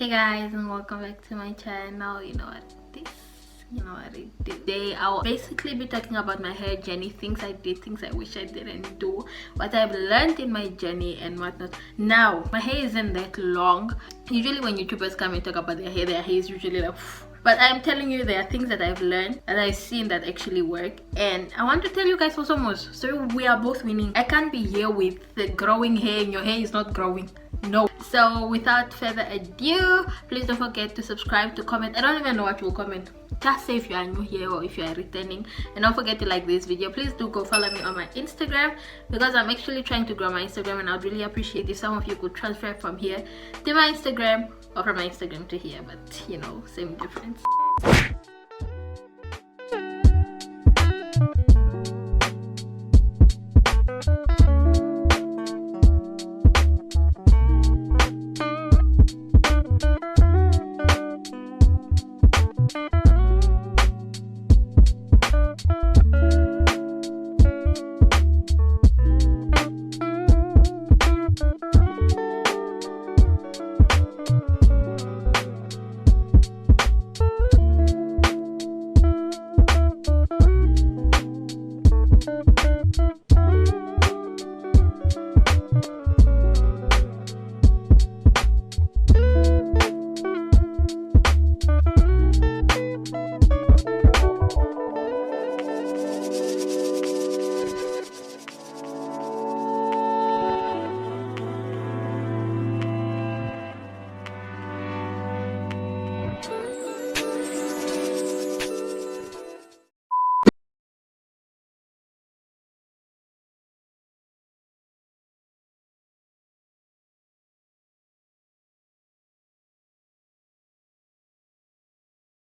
Hey guys, and welcome back to my channel. You know what today I'll basically be talking about my hair journey, things I did, things I wish I didn't do, what I've learned in my journey and whatnot. Now my hair isn't that long. Usually when YouTubers come and talk about their hair is usually like but I'm telling you, there are things that I've learned, that I've seen that actually work, and I want to tell you guys also most, so we are both winning. I can't be here with the growing hair and your hair is not growing. No. So without further ado, please don't forget to subscribe, to comment. I don't even know what you'll comment. Just say if you are new here or if you are returning, and don't forget to like this video. Please do go follow me on my Instagram, because I'm actually trying to grow my Instagram, and I'd really appreciate if some of you could transfer from here to my Instagram or from my Instagram to here, but you know, same difference.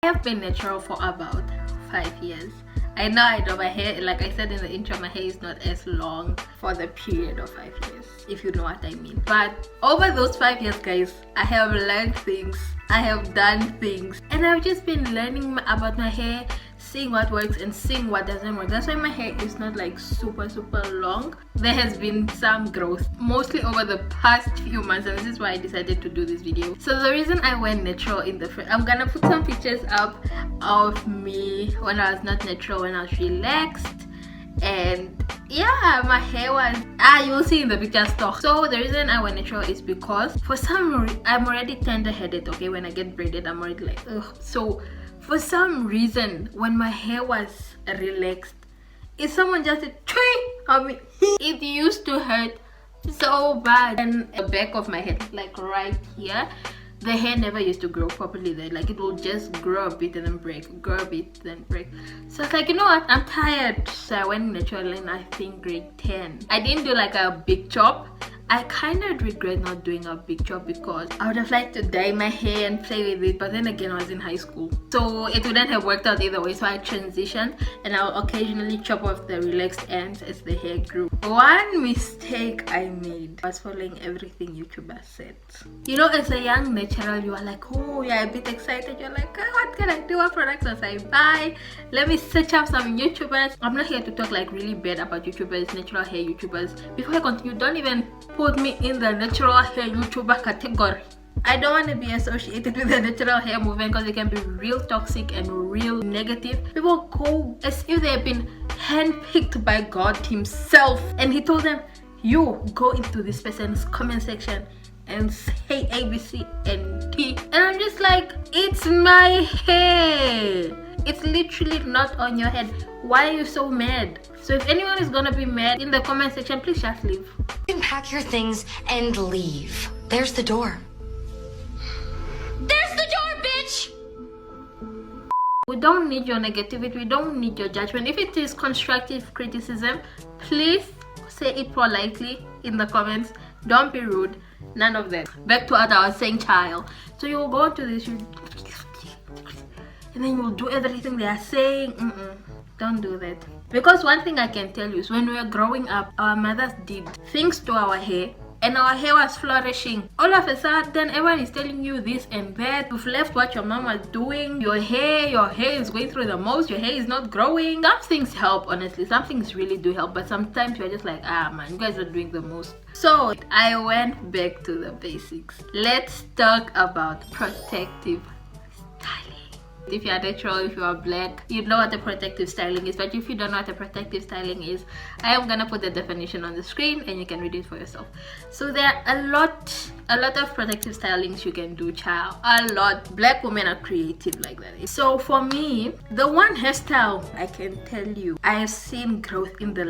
I have been natural for about 5 years. I know my hair, like I said in the intro, my hair is not as long for the period of 5 years, if you know what I mean. But over those 5 years, guys, I have learned things, I have done things, and I've just been learning about my hair, seeing what works and seeing what doesn't work. That's why my hair is not like super long. There has been some growth, mostly over the past few months, and this is why I decided to do this video. So the reason I went natural in the front, I'm gonna put some pictures up of me when I was not natural, when I was relaxed, and yeah, my hair was you will see in the picture stock. So the reason I went natural is because for some I'm already tender-headed. Okay, when I get braided I'm already like ugh. So for some reason when my hair was relaxed, if someone just said it used to hurt so bad. And the back of my head, like right here, the hair never used to grow properly there. Like it will just grow a bit and then break, grow a bit then break. So it's like, you know what, I'm tired. So I went natural in I think grade 10. I didn't do like a big chop. I kind of regret not doing a big chop because I would have liked to dye my hair and play with it, but then again I was in high school, so it wouldn't have worked out either way. So I transitioned, and I'll occasionally chop off the relaxed ends as the hair grew. One mistake I made was following everything YouTubers said. You know, as a young natural, you are like, oh yeah, a bit excited. You're like, oh, what can I do? What products must I buy? Let me search up some YouTubers. I'm not here to talk like really bad about YouTubers, natural hair YouTubers. Before I continue, don't even put me in the natural hair YouTuber category. I don't want to be associated with the natural hair movement because it can be real toxic and real negative. People go as if they have been handpicked by God himself, and he told them, you go into this person's comment section and say ABC and T, and I'm just like, it's my hair. It's literally not on your head. Why are you so mad? So if anyone is gonna be mad in the comment section, please just leave. You can pack your things and leave. There's the door. There's the door, bitch! We don't need your negativity. We don't need your judgment. If it is constructive criticism, please say it politely in the comments. Don't be rude. None of that. Back to what I was saying, child. So you will go into this, and then you'll do everything they are saying. Don't do that. Because one thing I can tell you is when we were growing up, our mothers did things to our hair and our hair was flourishing. All of a sudden everyone is telling you this and that. You've left what your mom was doing. Your hair is going through the most. Your hair is not growing. Some things help, honestly. Some things really do help, but sometimes you're just like, ah man, you guys are doing the most. So I went back to the basics. Let's talk about protective styling. If you are natural, if you are black, you know what the protective styling is. But if you don't know what the protective styling is, I am gonna put the definition on the screen and you can read it for yourself. So there are a lot of protective stylings you can do, child. A lot. Black women are creative like that. So for me, the one hairstyle I can tell you I have seen growth in the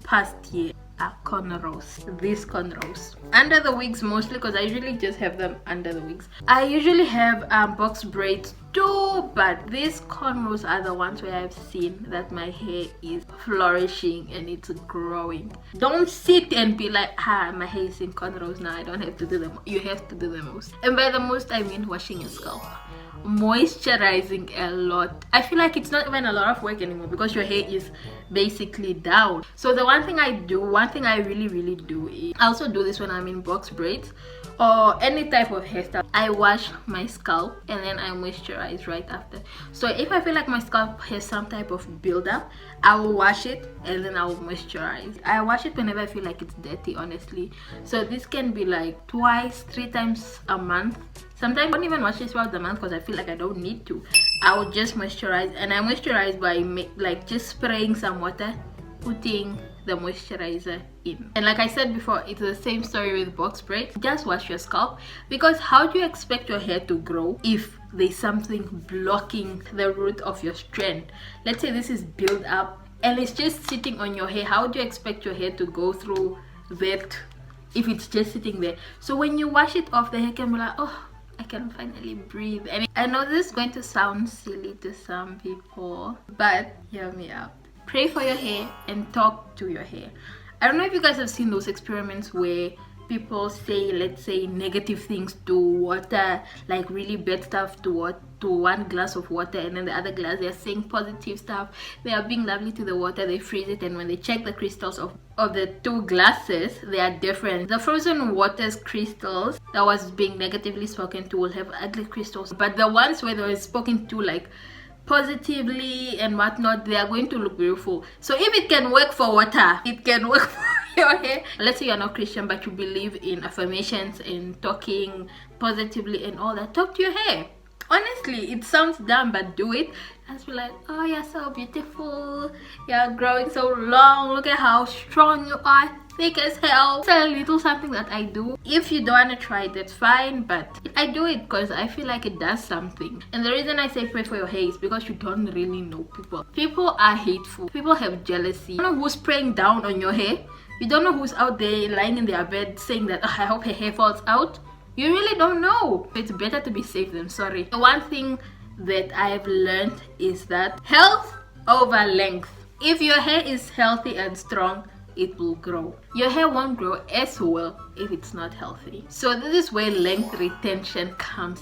past year are cornrows. These cornrows under the wigs, mostly because I usually just have them under the wigs. I usually have box braids too, but these cornrows are the ones where I've seen that my hair is flourishing and it's growing. Don't sit and be like, ah, my hair is in cornrows now, I don't have to do them. You have to do the most, and by the most I mean washing your scalp, moisturizing a lot. I feel like it's not even a lot of work anymore because your hair is basically down. So the one thing I really do is, I also do this when I'm in box braids or any type of hairstyle. I wash my scalp and then I moisturize right after. So if I feel like my scalp has some type of buildup, I will wash it and then I will moisturize. I wash it whenever I feel like it's dirty, honestly. So this can be like twice, 3 times a month. Sometimes I don't even wash it throughout the month because I feel like I don't need to. I will just moisturize, and I moisturize by just spraying some water, putting the moisturizer in. And like I said before, it's the same story with box braids. Just wash your scalp, because how do you expect your hair to grow if there's something blocking the root of your strand? Let's say this is built up and it's just sitting on your hair. How do you expect your hair to go through that if it's just sitting there? So when you wash it off, the hair can be like, oh, I can finally breathe. And I know this is going to sound silly to some people, but hear me out. Pray for your hair and talk to your hair. I don't know if you guys have seen those experiments where people say, let's say, negative things to water, like really bad stuff to one glass of water, and then the other glass they're saying positive stuff. They are being lovely to the water, they freeze it, and when they check the crystals of the 2 glasses, they are different. The frozen water's crystals that was being negatively spoken to will have ugly crystals, but the ones where they were spoken to like positively and whatnot, they are going to look beautiful. So if it can work for water, it can work for your hair. Let's say you're not Christian but you believe in affirmations and talking positively and all that. Talk to your hair. Honestly, it sounds dumb, but do it. Just be like, oh, you're so beautiful, you're growing so long, look at how strong you are, thick as hell. It's a little something that I do. If you don't want to try it, that's fine, but I do it because I feel like it does something. And the reason I say pray for your hair is because you don't really know people. People are hateful, people have jealousy. You don't know who's praying down on your hair. You don't know who's out there lying in their bed saying that, oh, I hope her hair falls out. You really don't know. It's better to be safe than sorry. The one thing that I've learned is that health over length. If your hair is healthy and strong, it will grow. Your hair won't grow as well if it's not healthy. So this is where length retention comes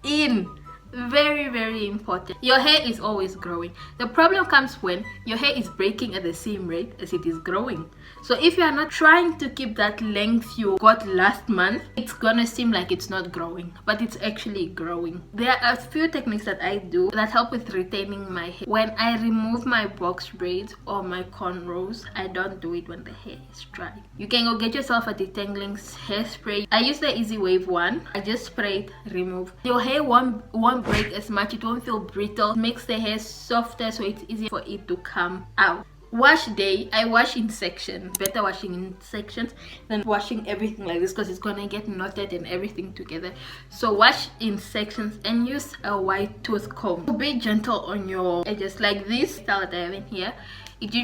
in. Very, very important. Your hair is always growing. The problem comes when your hair is breaking at the same rate as it is growing. So if you are not trying to keep that length you got last month, it's gonna seem like it's not growing, but it's actually growing. There are a few techniques that I do that help with retaining my hair. When I remove my box braids or my cornrows, I don't do it when the hair is dry. You can go get yourself a detangling hairspray. I use the Easy Wave one. I just spray it, remove. Your hair won't break as much, it won't feel brittle. It makes the hair softer, so it's easy for it to come out. Wash day, I wash in sections. Better washing in sections than washing everything like this because it's gonna get knotted and everything together. So wash in sections and use a white tooth comb. Be gentle on your edges, like this style that I have in here.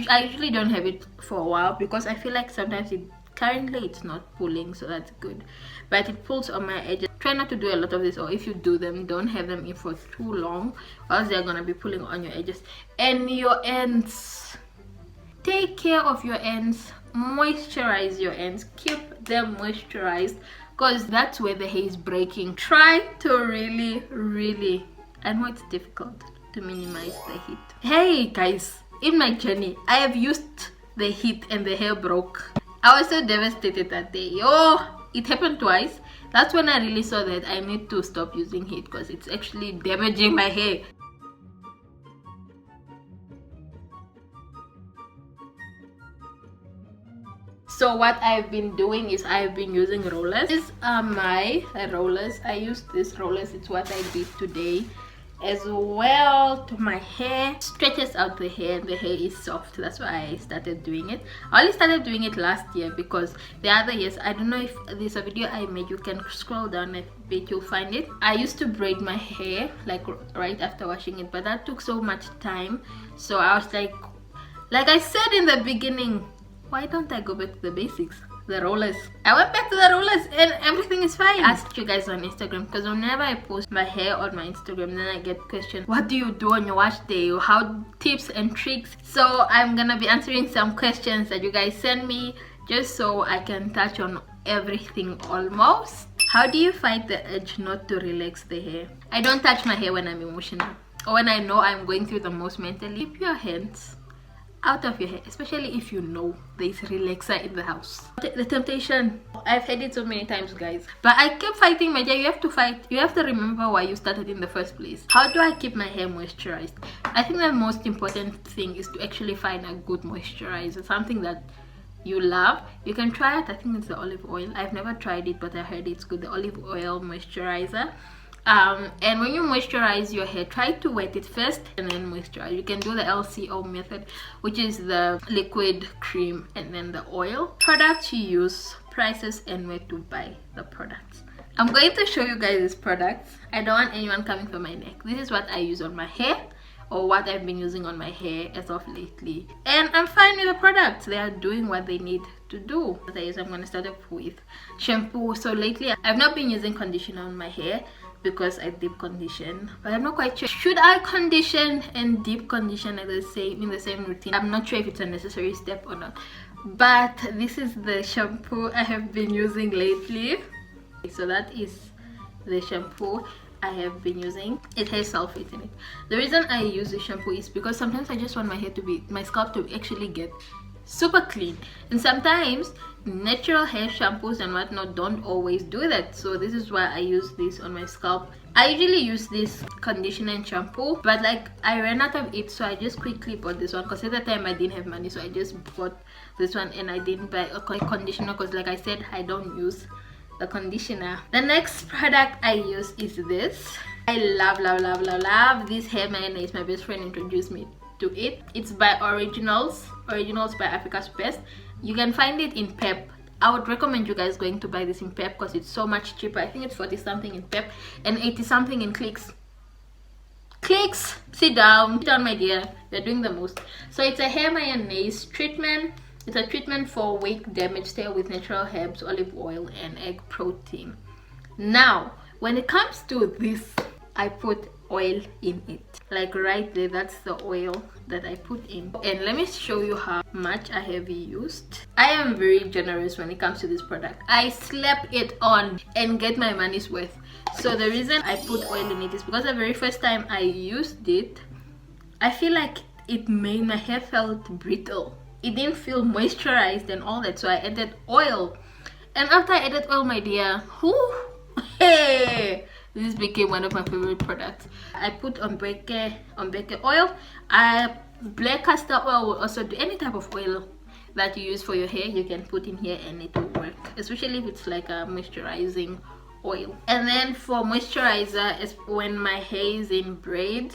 I usually don't have it for a while because I feel like sometimes currently it's not pulling, so that's good, but it pulls on my edges. Try not to do a lot of this, or if you do them, don't have them in for too long, or else they're gonna be pulling on your edges. And your ends, take care of your ends, moisturize your ends, keep them moisturized because that's where the hair is breaking. Try to really, I know it's difficult to minimize the heat. Hey guys, in my journey I have used the heat and the hair broke. I was so devastated that day. Oh, it happened twice. That's when I really saw that I need to stop using it because it's actually damaging my hair. So what I've been doing is I've been using rollers. These are my rollers. I used these rollers. It's what I did today as well to my hair. Stretches out the hair and the hair is soft. That's why I started doing it. I only started doing it last year because the other years, I don't know if there's a video I made, you can scroll down a bit, you'll find it. I used to braid my hair like right after washing it, but that took so much time. So I was like I said in the beginning, why don't I go back to the basics? The rollers. I went back to the rollers and everything is fine. I asked you guys on Instagram because whenever I post my hair on my Instagram, then I get questions, what do you do on your wash day? How tips and tricks? So I'm gonna be answering some questions that you guys send me just so I can touch on everything almost. How do you fight the urge not to relax the hair? I don't touch my hair when I'm emotional or when I know I'm going through the most mentally. Keep your hands out of your hair, especially if you know there's a relaxer in the house. The temptation, I've had it so many times, guys, but I kept fighting my hair. You have to fight. You have to remember why you started in the first place. How do I keep my hair moisturized? I think the most important thing is to actually find a good moisturizer, something that you love. You can try it. I think it's the olive oil. I've never tried it, but I heard it's good, the olive oil moisturizer. And when you moisturize your hair, try to wet it first and then moisturize. You can do the LCO method, which is the liquid, cream, and then the oil. Products you use, prices, and where to buy the products. I'm going to show you guys these products. I don't want anyone coming for my neck. This is what I use on my hair, or what I've been using on my hair as of lately, and I'm fine with the products. They are doing what they need to do. I'm going to start off with shampoo. So lately I've not been using conditioner on my hair because I deep condition, but I'm not quite sure, should I condition and deep condition in the same routine? I'm not sure if it's a necessary step or not, but this is the shampoo I have been using lately. So that is the shampoo I have been using. It has sulfate in it. The reason I use this shampoo is because sometimes I just want my scalp to actually get super clean, and sometimes natural hair shampoos and whatnot don't always do that. So this is why I use this on my scalp. I usually use this conditioner and shampoo, but like I ran out of it, so I just quickly bought this one because at the time I didn't have money, so I just bought this one and I didn't buy a conditioner because, like I said, I don't use the conditioner. The next product I use is this. I love this hair mayonnaise. My best friend introduced me to it. It's by Originals by Africa's Best. You can find it in Pep. I would recommend you guys going to buy this in Pep because it's so much cheaper. I think it's 40 something in Pep and 80 something in Clicks. Sit down my dear, you're doing the most. So it's a hair mayonnaise treatment. It's a treatment for wake damaged hair with natural herbs, olive oil, and egg protein. Now when it comes to this, I put oil in it, like right there. That's the oil that I put in, and let me show you how much I have used. I am very generous when it comes to this product. I slap it on and get my money's worth. So the reason I put oil in it is because the very first time I used it, I feel like it made my hair felt brittle. It didn't feel moisturized and all that, so I added oil, and after I added oil, my dear, hey, this became one of my favorite products. I put ombreke oil. Black castor oil will also do. Any type of oil that you use for your hair, you can put in here and it will work, especially if it's like a moisturizing oil. And then for moisturizer, is when my hair is in braid,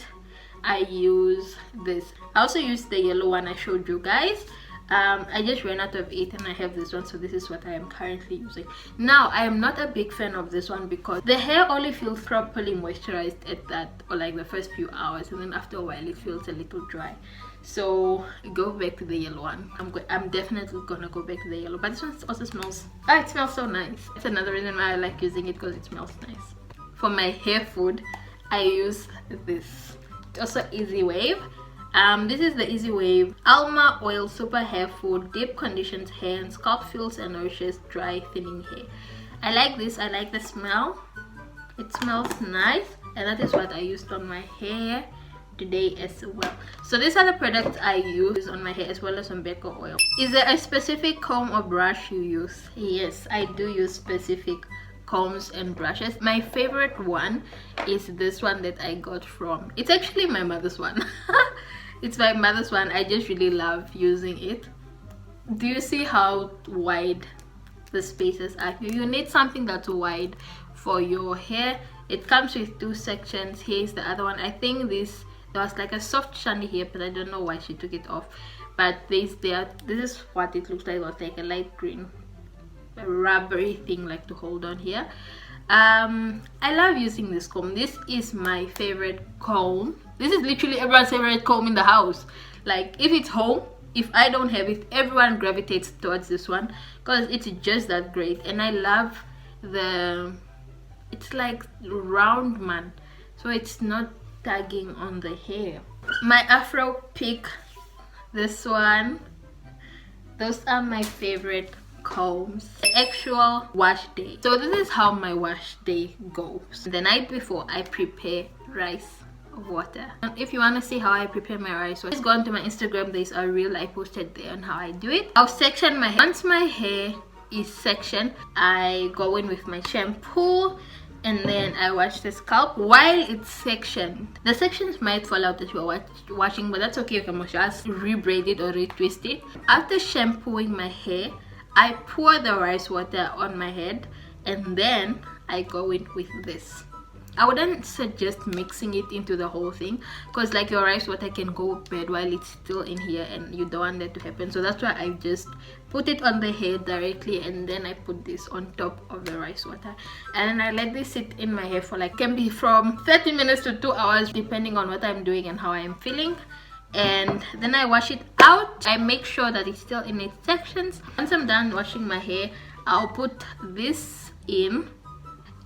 I use this. I also use the yellow one I showed you guys. I just ran out of it and I have this one, so this is what I am currently using. Now I am not a big fan of this one because the hair only feels properly moisturized at that, or like the first few hours, and then after a while it feels a little dry. So go back to the yellow one. I'm definitely gonna go back to the yellow, but this one also smells, it smells so nice. It's another reason why I like using it, because it smells nice. For my hair food, I use this. It's also Easy Wave. This is the Easy Wave Alma Oil Super Hair Food. Deep conditions hair and scalp feels and nourishes dry thinning hair. I like this. I like the smell. It smells nice, and that is what I used on my hair today as well. So these are the products I use on my hair as well as some Beko oil. Is there a specific comb or brush you use? Yes, I do use specific combs and brushes. My favorite one is this one that I got from, it's actually my mother's one. It's my mother's one. I just really love using it. Do you see how wide the spaces are? You need something that's wide for your hair. It comes with 2 sections. Here's the other one. I think there was like a soft shiny here, but I don't know why she took it off. But this is what it looks like. It was like a light green rubbery thing like to hold on here. I love using this comb. This is my favorite comb. This is literally everyone's favorite comb in the house. Like if it's home, if I don't have it, everyone gravitates towards this one because it's just that great. And I love it's like round man, so it's not tagging on the hair. My afro pick, this one. Those are my favorite combs. The actual wash day. So this is how my wash day goes. The night before, I prepare rice water. And if you want to see how I prepare my rice water, just go onto my Instagram. There's a reel I posted there on how I do it. I'll section my hair. Once my hair is sectioned, I go in with my shampoo and then I wash the scalp while it's sectioned. The sections might fall out as you're washing, but that's okay. You can just re-braid it or retwist it. After shampooing my hair, I pour the rice water on my head and then I go in with this. I wouldn't suggest mixing it into the whole thing because like your rice water can go bad while it's still in here and you don't want that to happen. So that's why I just put it on the hair directly and then I put this on top of the rice water and I let this sit in my hair for like, can be from 30 minutes to 2 hours depending on what I'm doing and how I'm feeling. And then I wash it out. I make sure that it's still in its sections. Once I'm done washing my hair, I'll put this in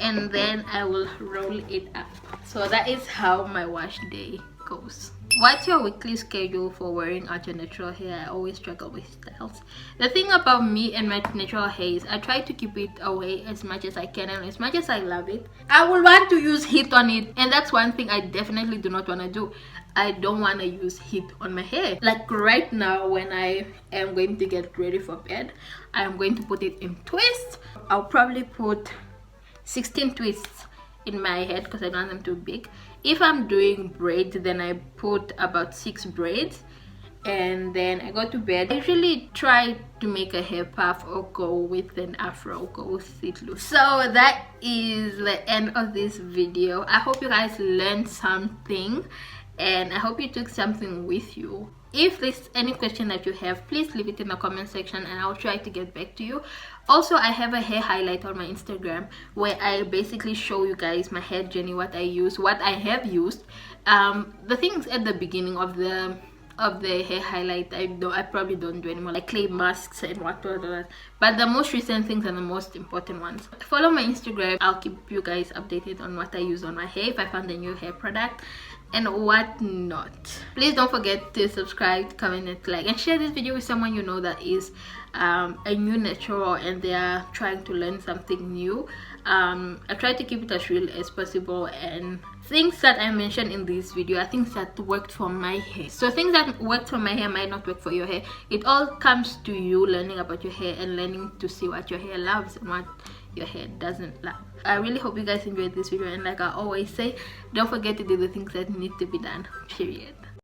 and then I will roll it up. So that is how my wash day goes. What's your weekly schedule for wearing out your natural hair? I always struggle with styles. The thing about me and my natural hair is I try to keep it away as much as I can, and as much as I love it, I will want to use heat on it, and that's one thing I definitely do not want to do. I don't want to use heat on my hair. Like right now when I am going to get ready for bed, I am going to put it in twists. I'll probably put 16 twists in my head because I don't want them too big. If I'm doing braids, then I put about 6 braids and then I go to bed. I usually try to make a hair puff or go with an afro, go with it loose. So that is the end of this video. I hope you guys learned something and I hope you took something with you. If there's any question that you have, please leave it in the comment section and I'll try to get back to you. Also, I have a hair highlight on my Instagram where I basically show you guys my hair journey, what I use, what I have used. The things at the beginning of the hair highlight I probably don't do anymore, like clay masks and whatnot, but the most recent things are the most important ones. Follow my Instagram. I'll keep you guys updated on what I use on my hair, if I found a new hair product and whatnot. Please don't forget to subscribe, comment, like, and share this video with someone you know that is a new natural and they are trying to learn something new. I try to keep it as real as possible, and things that I mentioned in this video are things that worked for my hair. So things that worked for my hair might not work for your hair. It all comes to you learning about your hair and learning to see what your hair loves and what your hair doesn't love. I really hope you guys enjoyed this video, and like I always say, don't forget to do the things that need to be done, period.